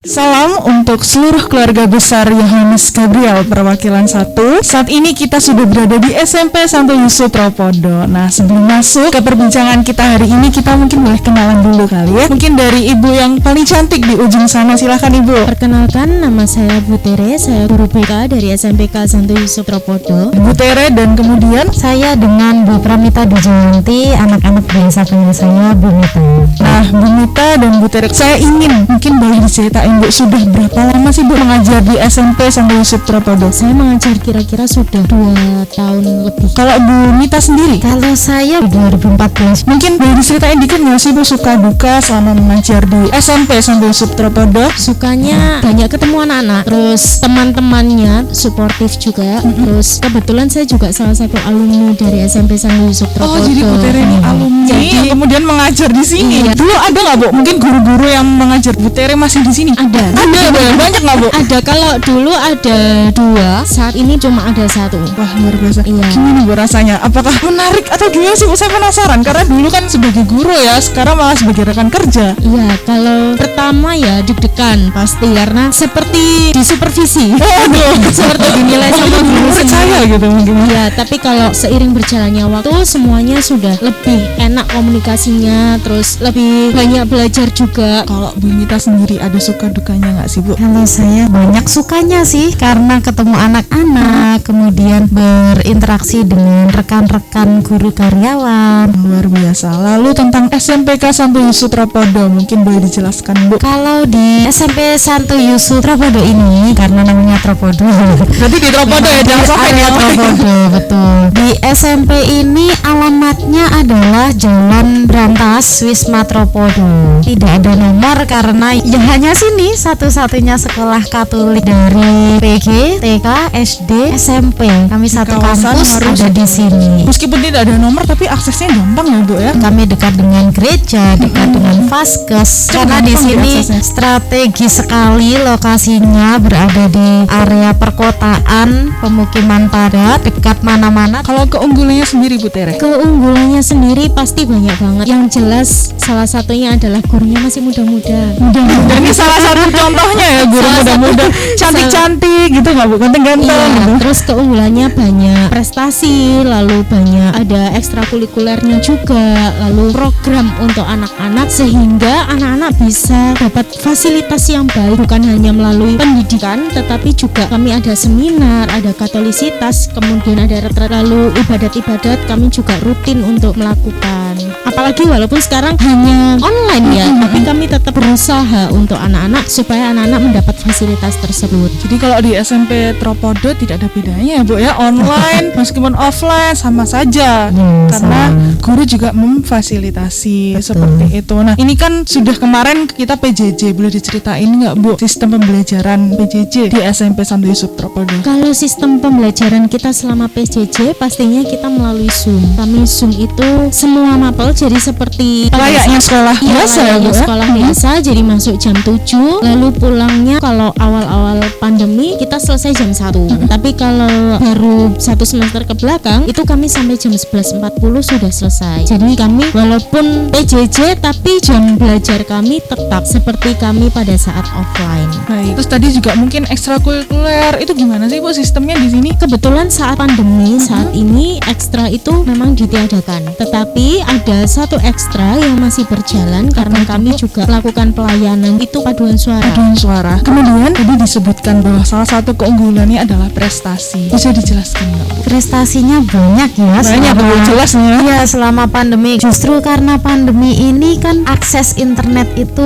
Salam untuk seluruh keluarga besar Yohanes Gabriel Perwakilan 1. Saat ini kita sudah berada di SMP Santo Yusuf Tropodo. Nah, sebelum masuk ke perbincangan kita hari ini, kita mungkin boleh kenalan dulu kali ya. Mungkin dari ibu yang paling cantik di ujung sana, silahkan ibu. Perkenalkan, nama saya Bu Tere, saya guru BK dari SMPK Santo Yusuf Tropodo. Bu Tere, dan kemudian Saya dengan Bu Pramita Dijayanti, anak-anak biasa panggil saya Bu Mita. Nah, Bu Mita dan Bu Tere, saya ingin mungkin boleh diceritain Bu, sudah berapa lama sih Bu mengajar di SMP Santo Yusuf Tropodo? Saya mengajar kira-kira sudah 2 tahun lebih. Kalau Bu Mita sendiri? Kalau saya 2014. Mungkin boleh diceritain dikit nggak sih Bu suka duka selama mengajar di SMP Santo Yusuf Tropodo? Sukanya banyak ketemu anak-anak, terus teman-temannya suportif juga. Terus kebetulan saya juga salah satu alumni dari SMP Santo Yusuf Tropodo. Oh, jadi Bu Tere ini alumni yang kemudian mengajar di sini. Iya. Dulu ada nggak Bu? Mungkin guru-guru yang mengajar Bu Tere masih di sini? Ada Banyak nggak Bu? Ada, kalau dulu ada 2, saat ini cuma ada 1. Wah, luar biasa. Iya. Gimana Bu rasanya? Apakah menarik atau gimana sih Bu? Saya penasaran karena dulu kan sebagai guru ya, sekarang malah sebagai rekan kerja. Iya, kalau pertama ya deg-degan pasti karena seperti disupervisi. Aduh, Seperti dinilai sama guru percaya sendiri. gitu mungkin. Ya, tapi kalau seiring berjalannya waktu semuanya sudah lebih enak komunikasinya, terus lebih banyak belajar juga. Kalau Bu Mita sendiri ada suka dukanya nggak sih Bu? Kalau saya banyak sukanya sih karena ketemu anak-anak, kemudian berinteraksi dengan rekan-rekan guru karyawan. Luar biasa. Lalu tentang SMPK Santo Yusuf Tropodo, mungkin boleh dijelaskan Bu? Kalau di SMP Santo Yusuf Tropodo ini, karena namanya Tropodo, Berarti di Tropodo ya, jangan sampai area ya. Tropodo, betul. Di SMP ini alamatnya adalah Jalan Brantas, Wisma Tropodo. Tidak ada nomor karena ya hanya sini satu-satunya sekolah Katolik dari PG, TK, SD, SMP. Kami satu kawasan kampus harus ada di sini. Meskipun tidak ada nomor tapi aksesnya gampang ya Bu ya. Kami dekat dengan gereja, dekat dengan Vaskes. Karena di gampang sini diaksesnya. strategis sekali lokasinya, berada di area perkotaan, pemukiman padat, dekat mana-mana. Kalau keunggulannya sendiri Bu Tere? Keunggulannya sendiri pasti banyak banget. Yang jelas salah satunya adalah gurunya masih muda-muda. Mudah-mudah ini salah satu contohnya ya, guru Salah satu. muda-muda, cantik-cantik gitu nggak Bu? Ganteng-ganteng Iya, gitu. terus keunggulannya banyak prestasi, lalu banyak ada ekstrakurikulernya juga, lalu program untuk anak-anak sehingga anak-anak bisa dapat fasilitas yang baik, bukan hanya melalui pendidikan, tetapi juga kami ada seminar, ada katolisitas, kemudian ada retret, lalu ibadat-ibadat kami juga rutin untuk melakukan. Apalagi walaupun sekarang hanya online ya, tapi kami tetap berusaha untuk anak-anak supaya anak-anak mendapat fasilitas tersebut. Jadi kalau di SMP Tropodo tidak ada bedanya ya Bu ya, online meskipun offline sama saja, karena guru juga memfasilitasi seperti itu. Nah, ini kan sudah kemarin kita PJJ, boleh diceritain nggak Bu sistem pembelajaran PJJ di SMP Santo Yusuf Tropodo? Kalau sistem pembelajaran kita selama PJJ pastinya kita melalui Zoom. Kami Zoom itu semua mapel, jadi seperti Layaknya sekolah biasa ya Bu ya? sekolah biasa, jadi masuk jam 7, lalu pulangnya kalau awal-awal pandemi kita selesai jam 1. Tapi kalau baru 1 semester ke belakang itu kami sampai jam 11.40 sudah selesai. Jadi kami walaupun PJJ tapi jam belajar kami tetap seperti kami pada saat offline. Baik. Terus tadi juga mungkin ekstrakurikuler itu gimana sih Bu sistemnya di sini? Kebetulan saat pandemi saat ini ekstra itu memang ditiadakan, tetapi ada satu ekstra yang masih berjalan karena kami juga melakukan pelayanan, itu paduan suara. Paduan suara. Kemudian tadi disebutkan bahwa salah satu keunggulannya adalah prestasi. Bisa dijelaskan nggak Bu? Prestasinya banyak ya. Banyak Bu, jelasnya. Iya, selama pandemi. Justru karena pandemi ini kan akses internet itu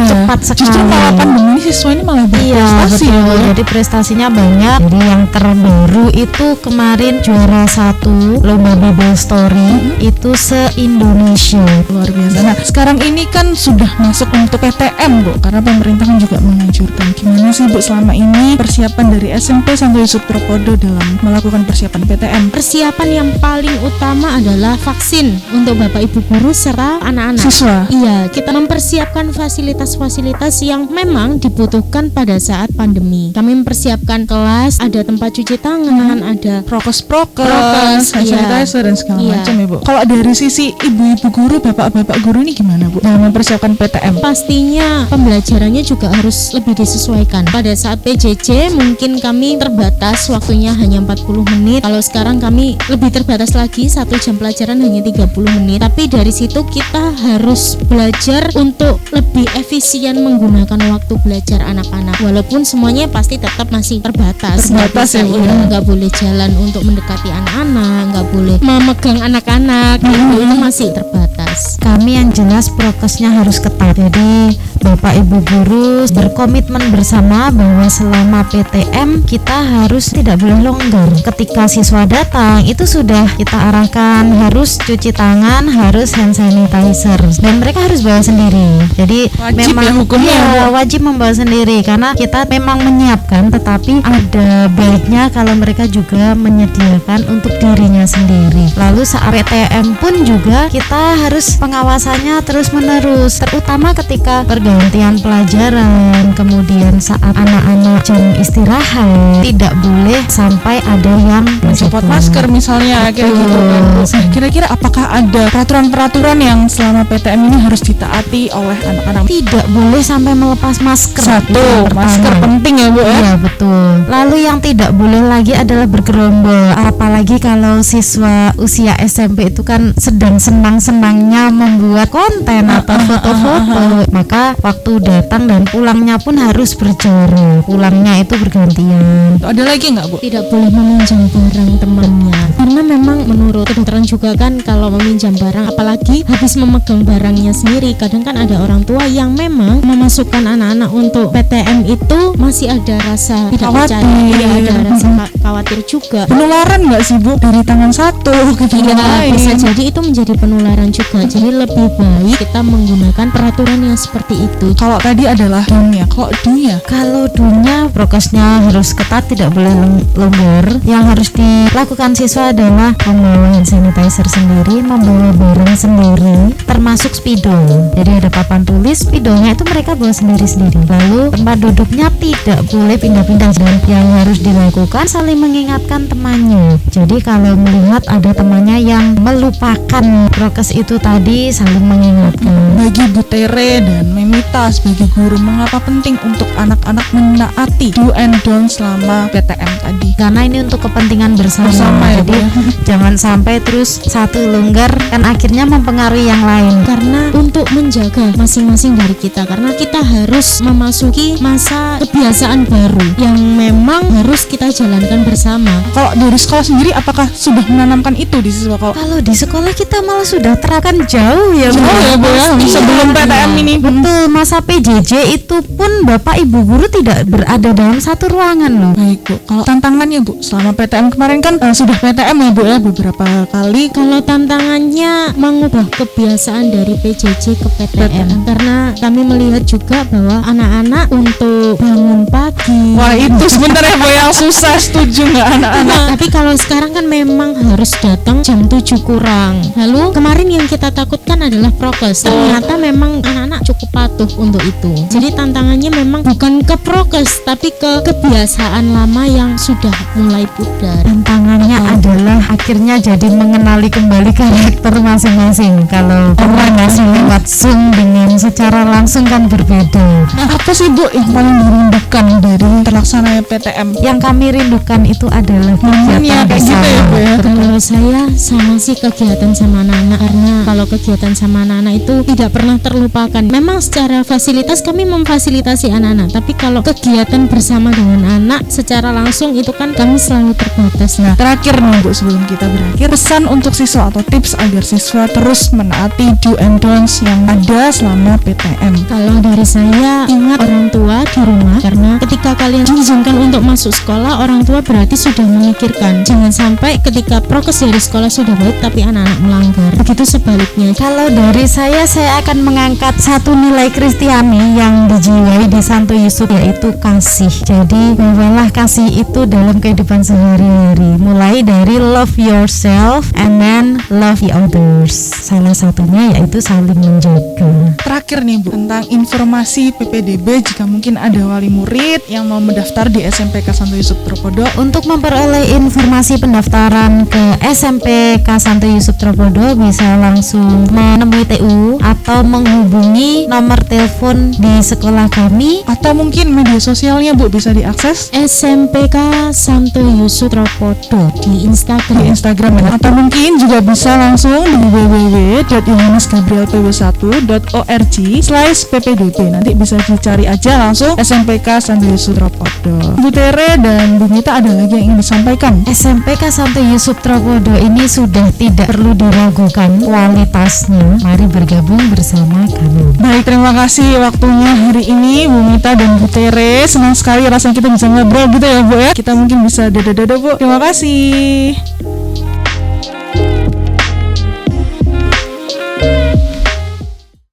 cepat sekali. Justru malah pandemi ini siswa ini malah Iya, berprestasi ya Bu betul. ya? Jadi prestasinya banyak. Jadi yang terbaru itu kemarin juara 1 lomba Bible Story itu se-Indonesia. Luar biasa. Nah, sekarang ini kan sudah masuk untuk PTM Bu, karena pemerintah kan juga menganjurkan. Gimana sih Bu selama selama ini persiapan dari SMP sampai Subtropodo dalam melakukan persiapan PTM? Persiapan yang paling utama adalah vaksin untuk Bapak Ibu guru serta anak-anak. Siswa? Iya, kita mempersiapkan fasilitas-fasilitas yang memang dibutuhkan pada saat pandemi. Kami mempersiapkan kelas, ada tempat cuci tangan, ada Prokes, Prokes, hand sanitizer dan segala Iya. macam ya Bu. Kalau dari sisi ibu-ibu guru, bapak-bapak guru ini gimana Bu dalam mempersiapkan PTM? pastinya pembelajarannya juga harus lebih disesuaikan. Pada saat PJJ mungkin kami terbatas waktunya hanya 40 menit. Kalau sekarang kami lebih terbatas lagi, 1 jam pelajaran hanya 30 menit. Tapi dari situ kita harus belajar untuk lebih efisien menggunakan waktu belajar anak-anak. Walaupun semuanya pasti tetap masih terbatas. Terbatas ya, Bu, ya. Nggak boleh jalan untuk mendekati anak-anak, nggak boleh memegang anak-anak, itu masih terbatas. Kami yang jelas prokesnya harus ketat. Jadi Bapak Ibu guru berkomitmen bersama bahwa selama PTM kita harus tidak boleh longgar. Ketika siswa datang itu sudah kita arahkan harus cuci tangan, harus hand sanitizer, dan mereka harus bawa sendiri. Jadi Wajib memang ya hukumnya, iya, Bu. wajib membawa sendiri karena kita memang menyiapkan, tetapi ada baiknya kalau mereka juga menyediakan untuk dirinya sendiri. Lalu saat PTM pun juga kita harus pengawasannya terus menerus, terutama ketika pergantian pelajaran, kemudian saat anak-anak jam istirahat tidak boleh sampai ada yang Copot masker misalnya kayak gitu kan. Nah, kira-kira apakah ada peraturan-peraturan yang selama PTM ini harus ditaati oleh anak-anak? tidak boleh sampai melepas masker. Satu, Itu yang masker pertama. penting ya Bu ya. Iya betul. Lalu yang tidak boleh lagi adalah bergerombol. Apalagi kalau siswa usia SMP itu kan sedang senang-senangnya membuat konten atau foto-foto, maka waktu datang dan pulangnya pun harus berjarak. Pulangnya itu bergantian. Ada lagi nggak Bu? Tidak boleh meminjam barang temannya, karena memang menurut kedokteran juga kan kalau meminjam barang, apalagi habis memegang barangnya sendiri, kadang kan ada orang tua yang memang memasukkan anak-anak untuk PTM itu masih ada rasa tidak Khawatir. percaya, ya, ada rasa khawatir juga. Penularan nggak sih Bu dari tangan satu ke tangan Iya, lain? bisa jadi itu menjadi penularan juga. Jadi lebih baik kita menggunakan peraturan yang seperti itu. Kalau tadi adalah dunia, kalau dunia Kalau dunia prokesnya harus ketat, tidak boleh longgar. Yang harus dilakukan siswa adalah membawa hand sanitizer sendiri, membawa barang sendiri, termasuk spidol. Jadi ada papan tulis, spidolnya itu mereka bawa sendiri-sendiri. Lalu tempat duduknya tidak boleh pindah-pindah, dan yang harus dilakukan saling mengingatkan temannya. Jadi kalau melihat ada temannya yang melupakan prokes itu tadi, saling mengingatkan. bagi Bu Tere dan Memita sebagai guru, mengapa penting untuk anak-anak menaati do and don't selama PTM tadi? Karena ini untuk kepentingan bersama, Bersama ya, jadi Bu, ya. jangan sampai terus satu longgar kan akhirnya mempengaruhi yang lain. Karena untuk menjaga masing-masing dari kita, karena kita harus memasuki masa kebiasaan baru yang memang harus kita jalankan bersama. Kalau dari sekolah sendiri, apakah sudah menanamkan itu di siswa? Kalau di sekolah kita malah sudah terapkan jauh ya, Bu. Jauh ya, Bu, ya. Iya, Sebelum PTM iya. ini. Betul, masa PJJ itu pun Bapak Ibu guru tidak berada dalam satu ruangan loh. Baik Bu, kalau tantangannya Bu selama PTM kemarin kan sudah PTM ya Bu ya beberapa kali. Kalau tantangannya mengubah kebiasaan dari PJJ ke PTM, karena kami melihat juga bahwa anak-anak untuk bangun pagi. Wah itu sebenarnya Bu yang susah, setuju nggak anak-anak? Nah, tapi kalau sekarang kan memang harus datang jam 7 kurang. Lalu kemarin yang kita takutkan adalah prokes. Ternyata memang anak-anak cukup patuh untuk itu. Jadi tantangannya memang bukan ke prokes, tapi ke kebiasaan lama yang sudah mulai pudar. Tantangannya adalah akhirnya jadi mengenali kembali karakter masing-masing. Kalau orang ngasih lewat Zoom dengan secara langsung kan berbeda. Nah, apa sih Bu yang paling dirindukan dari terlaksananya PTM? Yang kami rindukan itu adalah Momennya kegiatan kayak gitu ya, Bu, ya? Kalau saya sama sih kegiatan sama anak-anak, karena kalau kegiatan sama anak-anak itu tidak pernah terlupakan. Memang secara fasilitas kami memfasilitasi anak-anak, tapi kalau kegiatan bersama dengan anak secara langsung itu kan kami selalu terbatas. Nah, terakhir nih Bu sebelum kita berakhir, pesan untuk siswa atau tips agar siswa terus menaati do and don'ts yang ada selama PTM. Kalau dari saya, ingat orang tua di rumah, karena ketika ketika kalian diizinkan untuk masuk sekolah, orang tua berarti sudah memikirkan. Jangan sampai ketika prokes dari sekolah sudah baik tapi anak-anak melanggar. Begitu sebaliknya. Kalau dari saya akan mengangkat satu nilai Kristiani yang dijiwai di Santo Yusuf, yaitu kasih. Jadi bawalah kasih itu dalam kehidupan sehari-hari, mulai dari love yourself and then love the others. Salah satunya yaitu saling menjaga. Terakhir nih Bu, tentang informasi PPDB jika mungkin ada wali murid yang mau mendaftar di SMPK Santo Yusuf Tropodo. Untuk memperoleh informasi pendaftaran ke SMPK Santo Yusuf Tropodo bisa langsung menemui TU atau menghubungi nomor telepon di sekolah kami, Atau mungkin media sosialnya Bu bisa diakses SMPK Santo Yusuf Tropodo di di Instagram. Instagram ya. Atau mungkin juga bisa langsung di www.yohanesgabrielpw1.org/ppdb. Nanti bisa dicari aja langsung SMPK Santo Yusuf Tropodo. Bu Tere dan Bu Mita, ada lagi yang ingin disampaikan? SMPK Santo Yusuf Tropodo ini sudah tidak perlu diragukan kualitasnya. Mari bergabung bersama kami. Baik, terima kasih waktunya hari ini Bu Mita dan Bu Tere. Senang sekali rasanya kita bisa ngobrol gitu ya Bu ya. Kita mungkin bisa dadah-dadah Bu. Terima kasih.